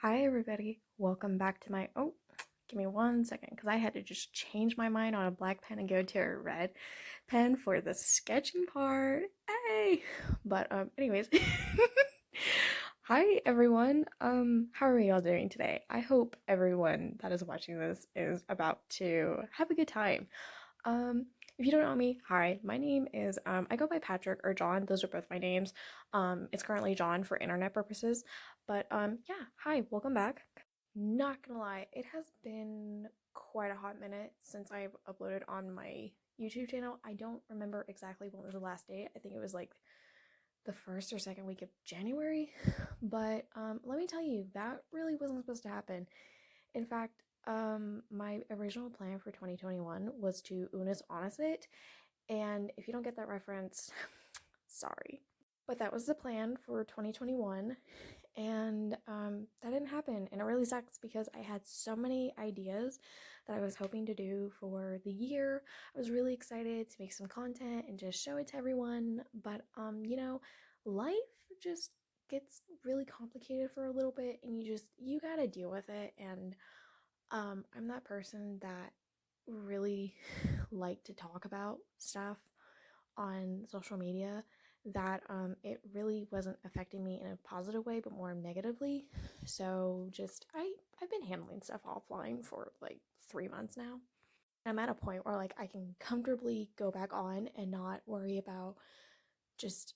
Hi everybody, welcome back to my, give me 1 second because I had to just change my mind on a black pen and go to a red pen for the sketching part. Hey! But anyways, hi everyone. How are y'all doing today? I hope everyone that is watching this is about to have a good time. Um, if you don't know me, hi, my name is I go by Patrick or John. Those are both my names. It's currently John for internet purposes. But yeah, hi, welcome back. Not gonna lie, it has been quite a hot minute since I've uploaded on my YouTube channel. I don't remember exactly when was the last date. I think it was like the first or second week of January. But let me tell you, that really wasn't supposed to happen. In fact, my original plan for 2021 was to Unis Honest It, and if you don't get that reference, sorry. But that was the plan for 2021, and that didn't happen, and it really sucks because I had so many ideas that I was hoping to do for the year. I was really excited to make some content and just show it to everyone, but life just gets really complicated for a little bit, and you gotta deal with it. And I'm that person that really like to talk about stuff on social media that it really wasn't affecting me in a positive way, but more negatively. So just I've been handling stuff offline for like 3 months now. I'm at a point where like I can comfortably go back on and not worry about just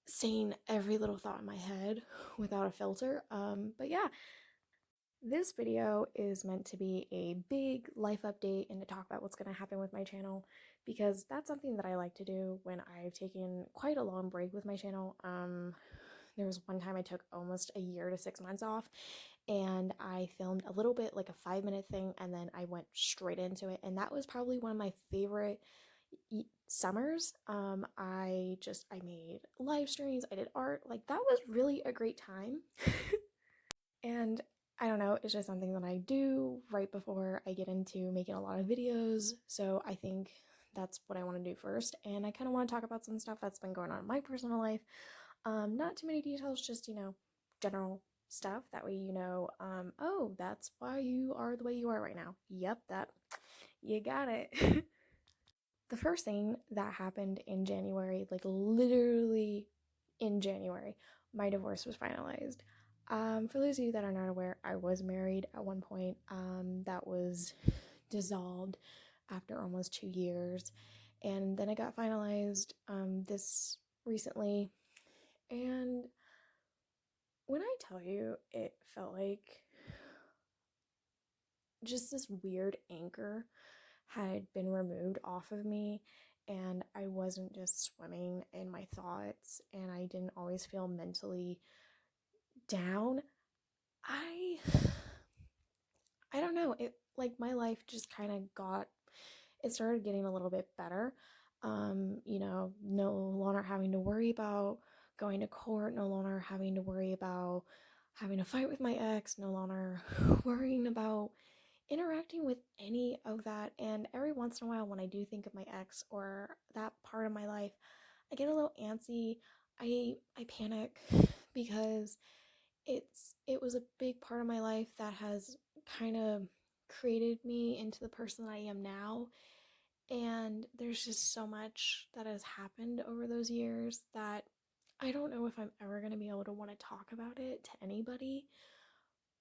saying every little thought in my head without a filter. But yeah, this video is meant to be a big life update and to talk about what's going to happen with my channel because that's something that I like to do when I've taken quite a long break with my channel. There was one time I took almost a year to 6 months off and I filmed a little bit, like a 5 minute thing, and then I went straight into it. And that was probably one of my favorite summers. I made live streams, I did art, like that was really a great time. And I don't know, it's just something that I do right before I get into making a lot of videos. So I think that's what I want to do first. And I kind of want to talk about some stuff that's been going on in my personal life. Not too many details, just, general stuff. That way, oh, that's why you are the way you are right now. Yep, that, you got it. The first thing that happened in January, like literally in January, my divorce was finalized. For those of you that are not aware, I was married at one point. That was dissolved after almost 2 years. And then it got finalized this recently. And when I tell you, it felt like just this weird anchor had been removed off of me, and I wasn't just swimming in my thoughts, and I didn't always feel mentally down. I I don't know, it like my life just kind of it started getting a little bit better. No longer having to worry about going to court, no longer having to worry about having to fight with my ex, no longer worrying about interacting with any of that. And every once in a while when I do think of my ex or that part of my life, I get a little antsy. I panic because it was a big part of my life that has kind of created me into the person that I am now. And there's just so much that has happened over those years that I don't know if I'm ever going to be able to want to talk about it to anybody,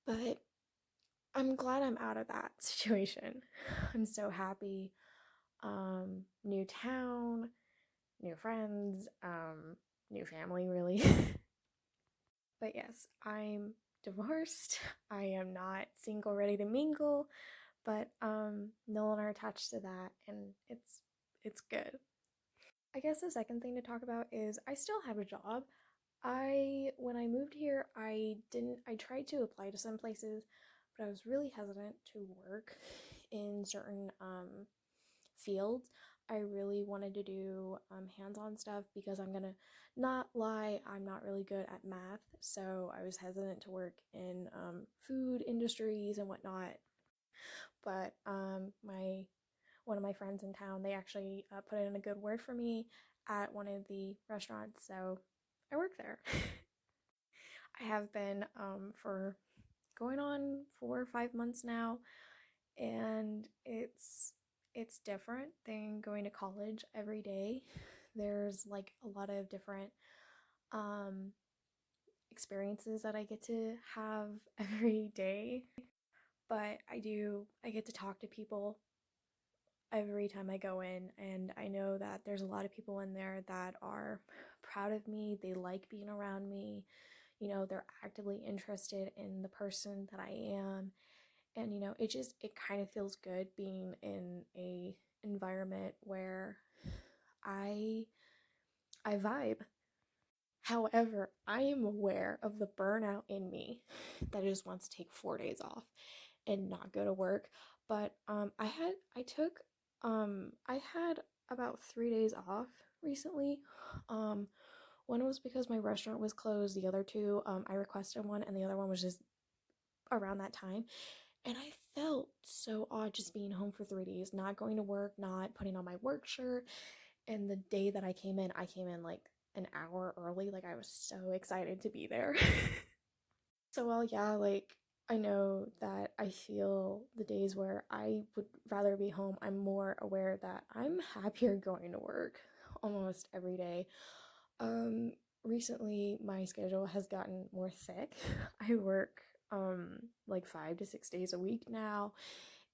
but I'm glad I'm out of that situation. I'm so happy. New town, new friends, new family, really. But yes, I'm divorced. I am not single, ready to mingle, but no longer attached to that, and it's good. I guess the second thing to talk about is I still have a job. When I moved here, I tried to apply to some places, but I was really hesitant to work in certain fields. I really wanted to do hands-on stuff because I'm gonna not lie, I'm not really good at math, so I was hesitant to work in food industries and whatnot. But my one of my friends in town, they actually put in a good word for me at one of the restaurants, so I work there. I have been for going on 4 or 5 months now, and it's different than going to college every day. There's like a lot of different um experiences that I get to have every day, but I get to talk to people every time I go in, and I know that there's a lot of people in there that are proud of me. They like being around me. They're actively interested in the person that I am. And it kind of feels good being in a environment where I I vibe. However, I am aware of the burnout in me that just wants to take 4 days off and not go to work. But I had about 3 days off recently. Um, One was because my restaurant was closed. The other two, I requested one, and the other one was just around that time. And I felt so odd just being home for 3 days, not going to work, not putting on my work shirt. And the day that I came in like an hour early. Like, I was so excited to be there. So, well, yeah, like, I know that I feel the days where I would rather be home, I'm more aware that I'm happier going to work almost every day. Um, Recently my schedule has gotten more thick. I work like 5 to 6 days a week now.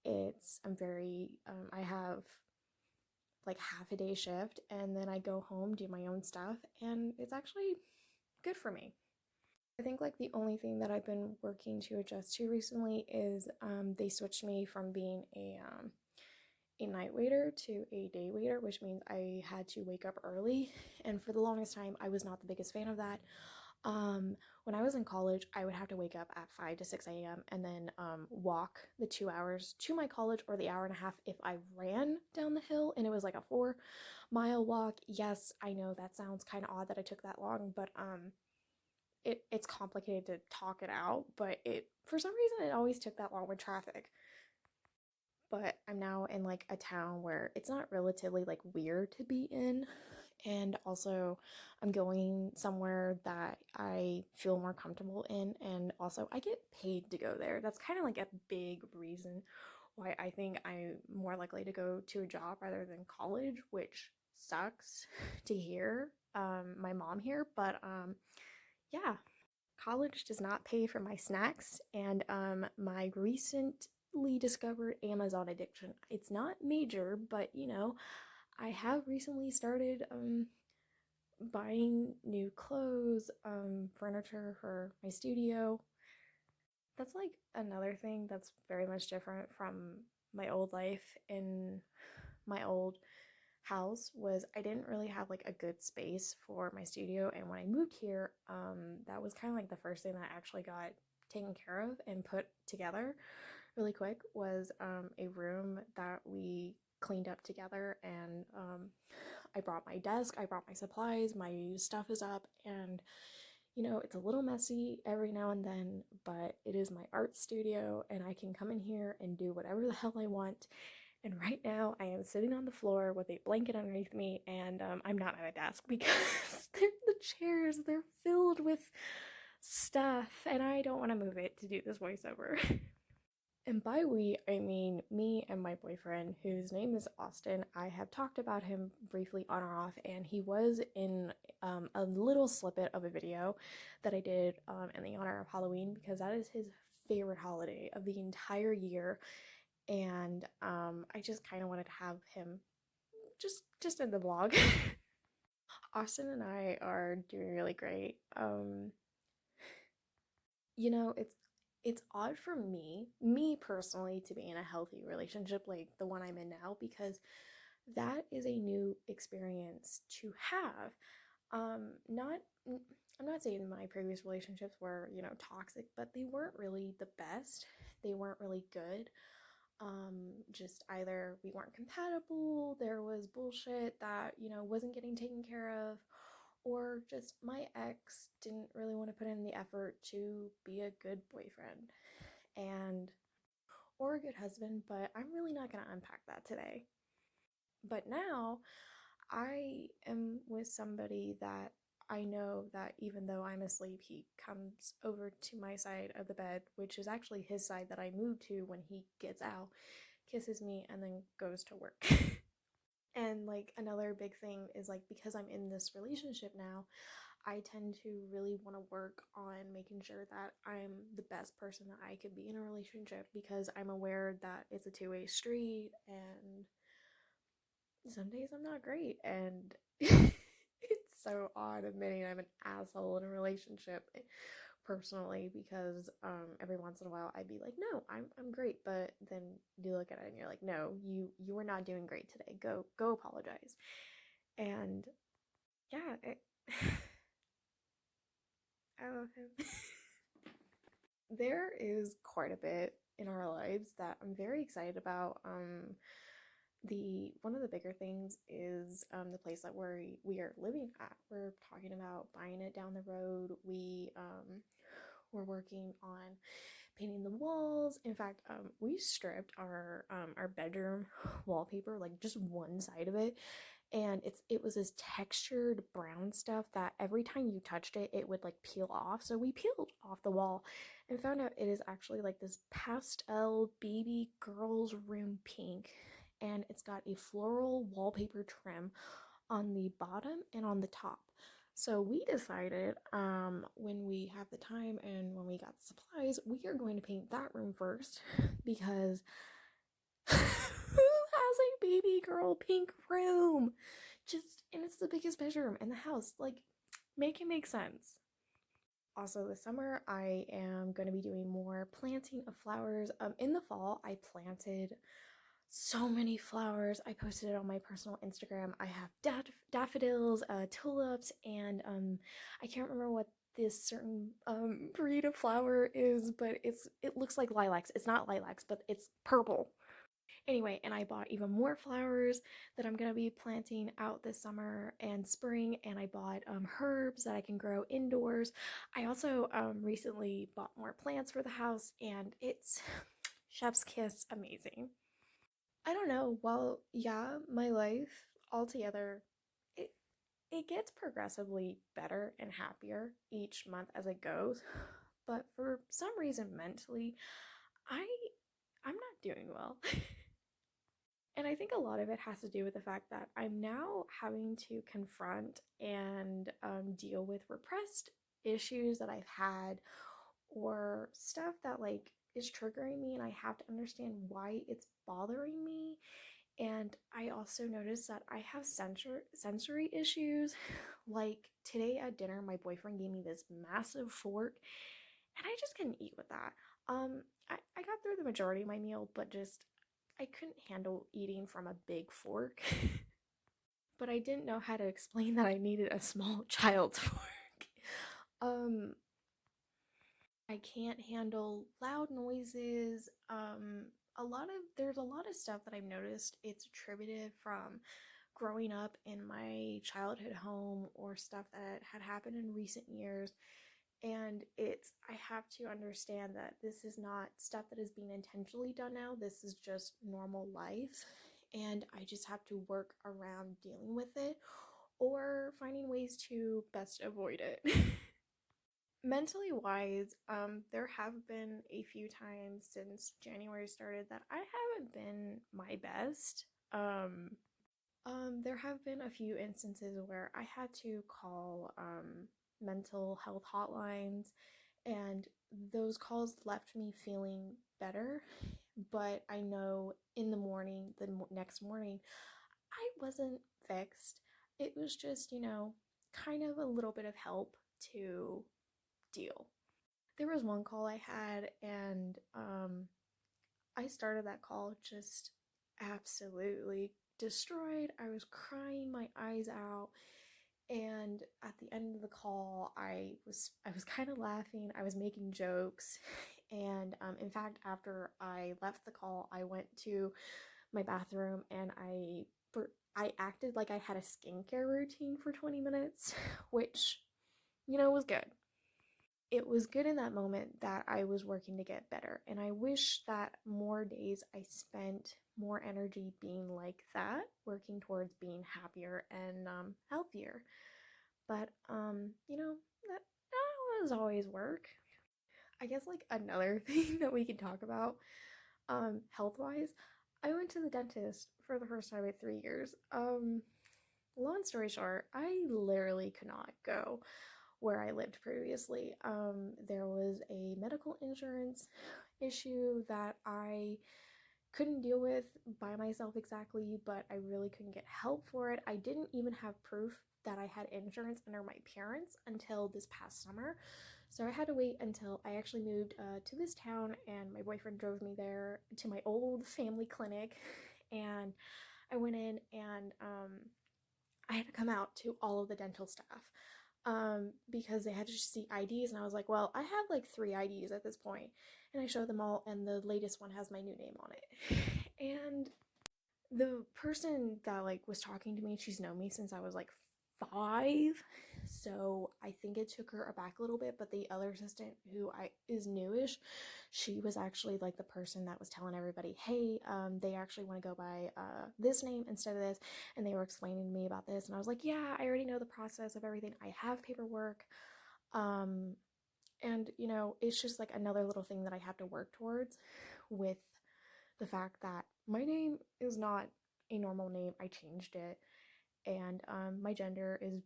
I have like half a day shift, and then I go home, do my own stuff, and it's actually good for me. I think like the only thing that I've been working to adjust to recently is they switched me from being a night waiter to a day waiter, which means I had to wake up early. And for the longest time, I was not the biggest fan of that. When I was in college, I would have to wake up at 5 to 6 a.m. and then walk the 2 hours to my college, or the hour and a half if I ran down the hill and it was like a 4 mile walk. Yes, I know that sounds kind of odd that I took that long, but it's complicated to talk it out, but it for some reason it always took that long with traffic. But I'm now in like a town where it's not relatively like weird to be in. And also, I'm going somewhere that I feel more comfortable in. And also, I get paid to go there. That's kind of like a big reason why I think I'm more likely to go to a job rather than college, which sucks to hear. My mom here, but yeah, college does not pay for my snacks and my recently discovered Amazon addiction. It's not major, but I have recently started buying new clothes, furniture for my studio. That's like another thing that's very much different from my old life. In my old house was I didn't really have like a good space for my studio, and when I moved here, that was kind of like the first thing that actually got taken care of and put together really quick was a room that we cleaned up together, and I brought my desk, I brought my supplies, my stuff is up, and it's a little messy every now and then, but it is my art studio, and I can come in here and do whatever the hell I want. And right now, I am sitting on the floor with a blanket underneath me, and I'm not at a desk because the chairs, they're filled with stuff, and I don't want to move it to do this voiceover. And by we, I mean me and my boyfriend, whose name is Austin. I have talked about him briefly on or off, and he was in a little snippet of a video that I did in the honor of Halloween, because that is his favorite holiday of the entire year. And I just kind of wanted to have him just in the vlog. Austin and I are doing really great. It's odd for me personally, to be in a healthy relationship like the one I'm in now, because that is a new experience to have. Not I'm not saying my previous relationships were, toxic, but they weren't really the best. They weren't really good. Just either we weren't compatible, there was bullshit that, wasn't getting taken care of, or just my ex didn't really want to put in the effort to be a good boyfriend and or a good husband, but I'm really not going to unpack that today. But now I am with somebody that I know that even though I'm asleep, he comes over to my side of the bed, which is actually his side that I moved to when he gets out, kisses me, and then goes to work. And like another big thing is like because I'm in this relationship now, I tend to really want to work on making sure that I'm the best person that I could be in a relationship because I'm aware that it's a two-way street and some days I'm not great and it's so odd admitting I'm an asshole in a relationship personally because every once in a while I'd be like, no, I'm great, but then you look at it and you're like, no, you were not doing great today. Go apologize. And yeah, I love him. There is quite a bit in our lives that I'm very excited about. The one of the bigger things is the place that we are living at. We're talking about buying it down the road. We're working on painting the walls. In fact, we stripped our bedroom wallpaper, like just one side of it, and it was this textured brown stuff that every time you touched it, it would like peel off. So we peeled off the wall and found out it is actually like this pastel baby girl's room pink, and it's got a floral wallpaper trim on the bottom and on the top. So we decided when we have the time and when we got the supplies, we are going to paint that room first because who has a baby girl pink room? Just, and it's the biggest bedroom in the house. Like, make it make sense. Also, this summer, I am going to be doing more planting of flowers. In the fall, I planted so many flowers. I posted it on my personal Instagram. I have daffodils, tulips, and I can't remember what this certain breed of flower is, but it looks like lilacs. It's not lilacs, but it's purple. Anyway, and I bought even more flowers that I'm gonna be planting out this summer and spring, and I bought herbs that I can grow indoors. I also recently bought more plants for the house, and it's chef's kiss amazing. I don't know. Well, yeah, my life altogether, it it gets progressively better and happier each month as it goes. But for some reason mentally, I I'm not doing well. And I think a lot of it has to do with the fact that I'm now having to confront and deal with repressed issues that I've had or stuff that like is triggering me, and I have to understand why it's bothering me. And I also noticed that I have sensory issues. Like today at dinner, my boyfriend gave me this massive fork, and I just couldn't eat with that. I got through the majority of my meal, but just I couldn't handle eating from a big fork. But I didn't know how to explain that I needed a small child's fork. Um, I can't handle loud noises. There's a lot of stuff that I've noticed it's attributed from growing up in my childhood home or stuff that had happened in recent years. And I have to understand that this is not stuff that is being intentionally done now. This is just normal life. And I just have to work around dealing with it or finding ways to best avoid it. Mentally wise, there have been a few times since January started that I haven't been my best. There have been a few instances where I had to call mental health hotlines, and those calls left me feeling better. But I know in the morning, next morning, I wasn't fixed. It was just, kind of a little bit of help to deal. There was one call I had, and I started that call just absolutely destroyed. I was crying my eyes out, and at the end of the call, I was kind of laughing. I was making jokes, and in fact, after I left the call, I went to my bathroom and I acted like I had a skincare routine for 20 minutes, which was good. It was good in that moment that I was working to get better. And I wish that more days I spent more energy being like that, working towards being happier and healthier. But that was always work. I guess like another thing that we can talk about, health wise, I went to the dentist for the first time in 3 years. Long story short, I literally could not go where I lived previously. There was a medical insurance issue that I couldn't deal with by myself exactly, but I really couldn't get help for it. I didn't even have proof that I had insurance under my parents until this past summer. So I had to wait until I actually moved to this town, and my boyfriend drove me there to my old family clinic. And I went in, and I had to come out to all of the dental staff because they had to just see IDs. And I was like, well, I have like 3 IDs at this point. And I showed them all, and the latest one has my new name on it. And the person that like was talking to me, she's known me since I was like 5, so I think it took her aback a little bit. But the other assistant, who I is newish, she was actually like the person that was telling everybody, hey, they actually want to go by this name instead of this. And they were explaining to me about this, and I was like, yeah, I already know the process of everything, I have paperwork. And it's just like another little thing that I have to work towards, with the fact that my name is not a normal name. I changed it, and my gender is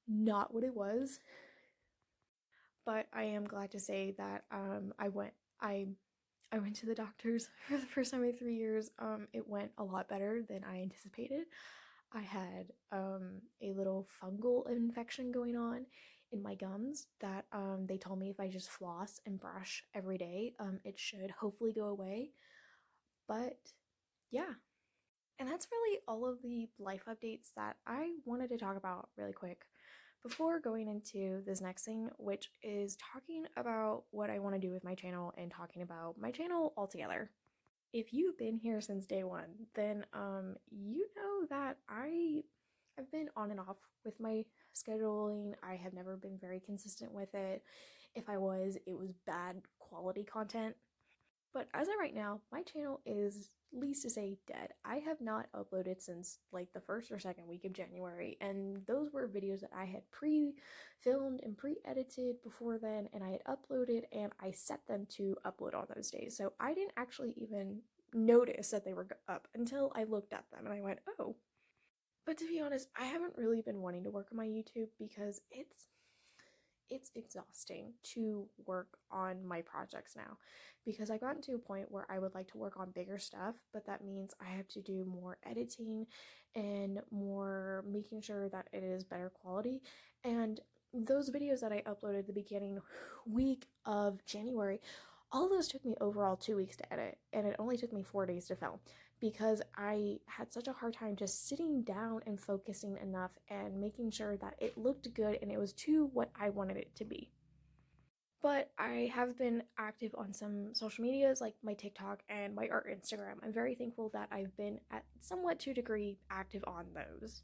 not what it was. But I am glad to say that I went to the doctors for the first time in 3 years. It went a lot better than I anticipated. I had a little fungal infection going on in my gums that they told me if I just floss and brush every day, it should hopefully go away. But yeah, and that's really all of the life updates that I wanted to talk about really quick before going into this next thing, which is talking about what I want to do with my channel and talking about my channel altogether. If you've been here since day one, then you know that I've been on and off with my scheduling. I have never been very consistent with it. If I was, it was bad quality content. But as of right now, my channel is, least to say, dead. I have not uploaded since like the first or second week of January, and those were videos that I had pre-filmed and pre-edited before then, and I had uploaded, and I set them to upload on those days. So I didn't actually even notice that they were up until I looked at them and I went, oh. But to be honest, I haven't really been wanting to work on my YouTube because it's exhausting to work on my projects now, because I've gotten to a point where I would like to work on bigger stuff, but that means I have to do more editing and more making sure that it is better quality. And those videos that I uploaded the beginning week of January, all those took me overall 2 weeks to edit, and it only took me 4 days to film, because I had such a hard time just sitting down and focusing enough and making sure that it looked good and it was to what I wanted it to be. But I have been active on some social medias like my TikTok and my art Instagram. I'm very thankful that I've been at somewhat to a degree active on those.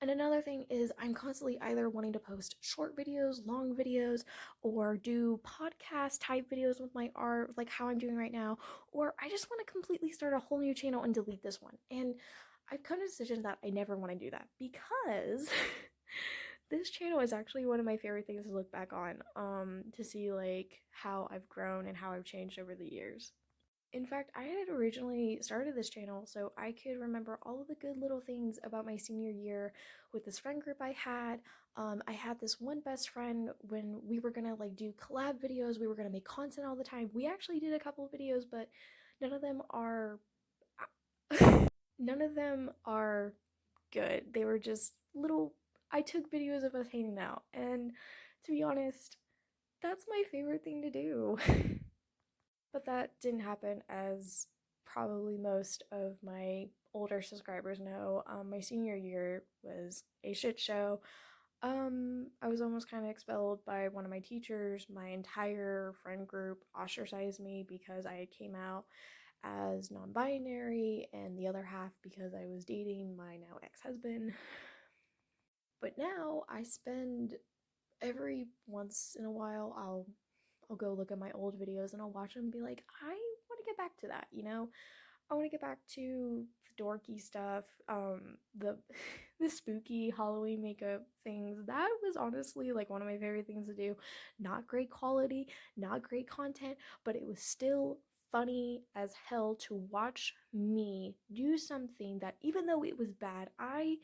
And another thing is, I'm constantly either wanting to post short videos, long videos, or do podcast type videos with my art, like how I'm doing right now, or I just want to completely start a whole new channel and delete this one. And I've come to the decision that I never want to do that, because this channel is actually one of my favorite things to look back on, to see like how I've grown and how I've changed over the years. In fact, I had originally started this channel so I could remember all of the good little things about my senior year with this friend group I had. I had this one best friend when we were gonna like do collab videos, we were gonna make content all the time. We actually did a couple of videos, but none of them are none of them are good. They were just little, I took videos of us hanging out, and to be honest, that's my favorite thing to do. But that didn't happen, as probably most of my older subscribers know. My senior year was a shit show. I was almost kind of expelled by one of my teachers. My entire friend group ostracized me because I came out as non-binary, and the other half because I was dating my now ex-husband. But now I spend, every once in a while, I'll go look at my old videos and I'll watch them and be like, I want to get back to that, you know? I want to get back to the dorky stuff, the the spooky Halloween makeup things. That was honestly like one of my favorite things to do. Not great quality, not great content, but it was still funny as hell to watch me do something that, even though it was bad, I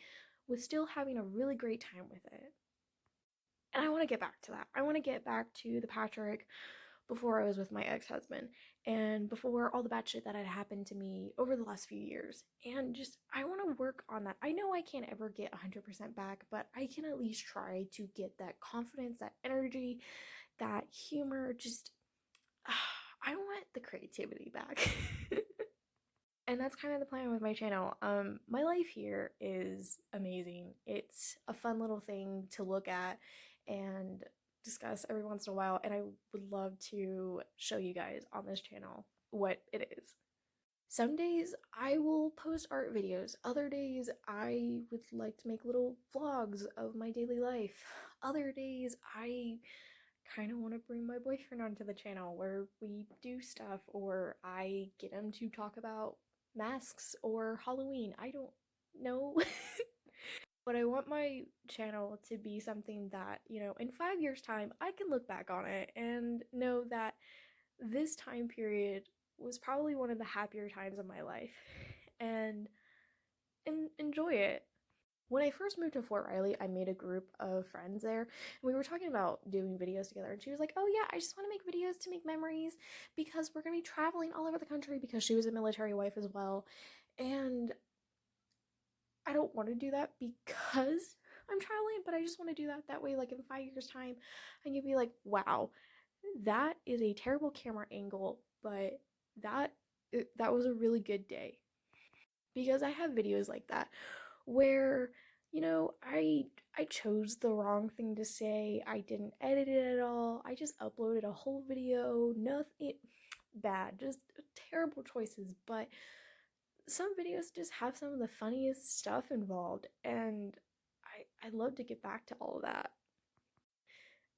was still having a really great time with it. And I want to get back to that. I want to get back to the Patrick before I was with my ex-husband and before all the bad shit that had happened to me over the last few years. And just, I want to work on that. I know I can't ever get 100% back, but I can at least try to get that confidence, that energy, that humor. Just, I want the creativity back. And that's kind of the plan with my channel. My life here is amazing. It's a fun little thing to look at and discuss every once in a while, and I would love to show you guys on this channel what it is. Some days I will post art videos. Other days I would like to make little vlogs of my daily life. Other days I kind of want to bring my boyfriend onto the channel where we do stuff, or I get him to talk about masks or Halloween. I don't know. But I want my channel to be something that, in 5 years' time, I can look back on it and know that this time period was probably one of the happier times of my life and enjoy it. When I first moved to Fort Riley, I made a group of friends there, and we were talking about doing videos together, and she was like, oh yeah, I just want to make videos to make memories because we're going to be traveling all over the country, because she was a military wife as well, and I don't want to do that because I'm traveling, but I just want to do that way, like in 5 years' time, I can be like, wow, that is a terrible camera angle, but that was a really good day. Because I have videos like that where, I chose the wrong thing to say. I didn't edit it at all. I just uploaded a whole video. Nothing bad, just terrible choices, but some videos just have some of the funniest stuff involved, and I love to get back to all of that.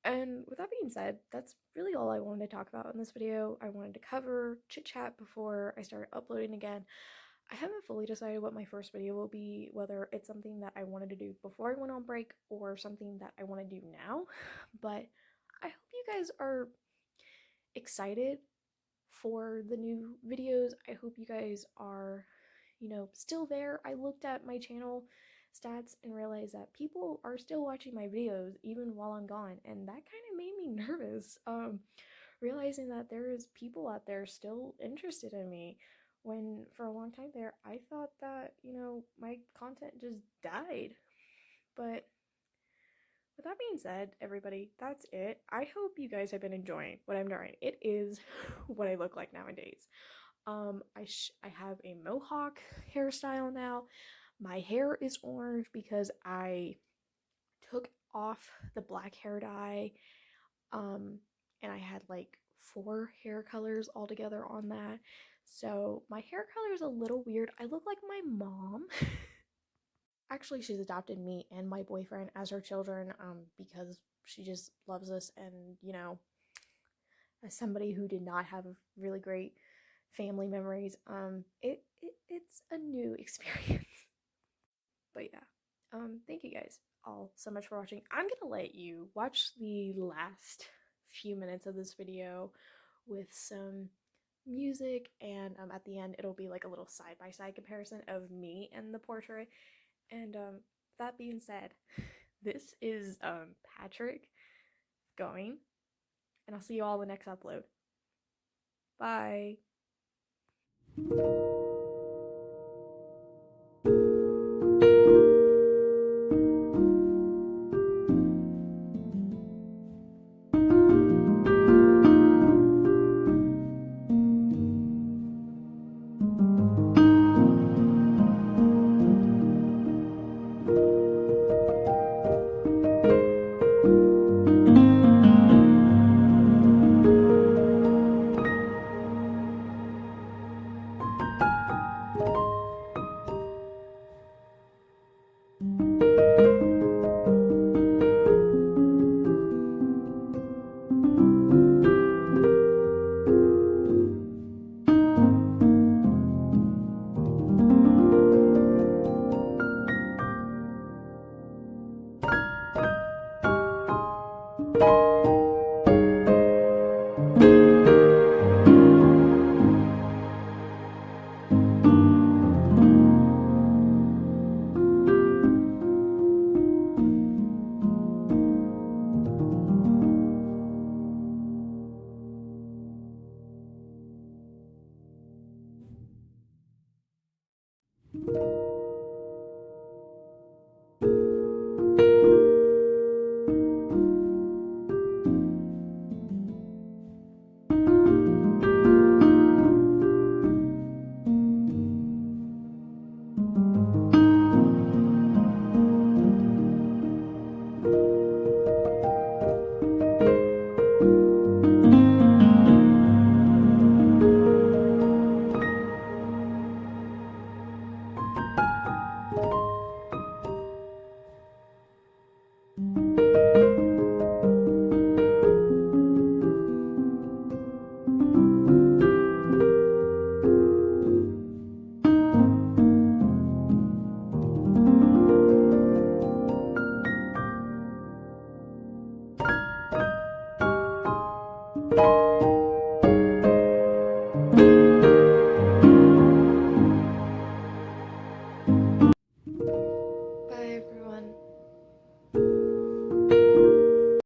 And with that being said, that's really all I wanted to talk about in this video. I wanted to cover chit chat before I started uploading again. I haven't fully decided what my first video will be, whether it's something that I wanted to do before I went on break or something that I want to do now, but I hope you guys are excited for the new videos. I hope you guys are, still there. I looked at my channel stats and realized that people are still watching my videos even while I'm gone, and that kind of made me nervous, realizing that there is people out there still interested in me, when for a long time there I thought that, my content just died. But with that being said, everybody, that's it. I hope you guys have been enjoying what I'm doing. It is what I look like nowadays. I have a mohawk hairstyle now. My hair is orange because I took off the black hair dye, and I had like 4 hair colors all together on that. So my hair color is a little weird. I look like my mom. Actually, she's adopted me and my boyfriend as her children, because she just loves us, and as somebody who did not have really great family memories, it's a new experience. But yeah, thank you guys all so much for watching. I'm gonna let you watch the last few minutes of this video with some music, and at the end it'll be like a little side-by-side comparison of me and the portrait. And that being said, this is Patrick going, and I'll see you all in the next upload. Bye.